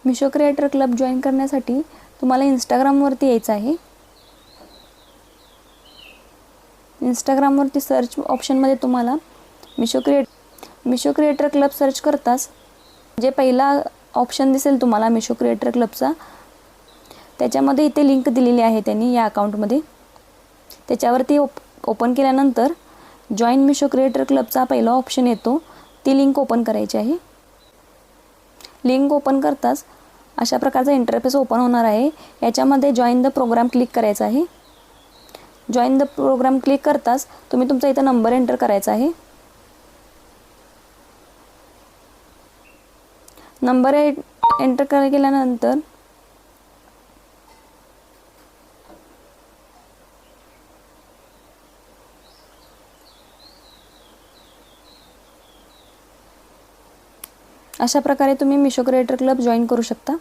Meesho creator club join करण्यासाठी तुम्हाला इंस्टाग्रामवरती यायचं आहे। इंस्टाग्रामवरती सर्च ऑप्शनमध्ये तुम्हाला मिशो क्रिएटर क्लब सर्च करताच जे पहिला ऑप्शन दिसेल तुम्हाला मिशो क्रिएटर क्लबचा, त्याच्यामध्ये इथे लिंक दिलेली आहे त्यांनी या अकाउंटमध्ये। त्याच्यावरती ओपन केल्यानंतर जॉईन मिशो क्रिएटर क्लबचा पहिला ऑप्शन येतो, ती लिंक ओपन करायची आहे। लिंक ओपन करताच अशा प्रकारचा इंटरफेस ओपन होणार आहे। याच्यामध्ये जॉईन द प्रोग्राम क्लिक करायचं आहे। जॉईन द प्रोग्राम क्लिक करताच तुम्ही तुमचा इथं नंबर एंटर करायचा आहे। नंबर एंटर केल्यानंतर अशा प्रकारे तुम्ही मिशो क्रिएटर क्लब जॉईन करू शकता।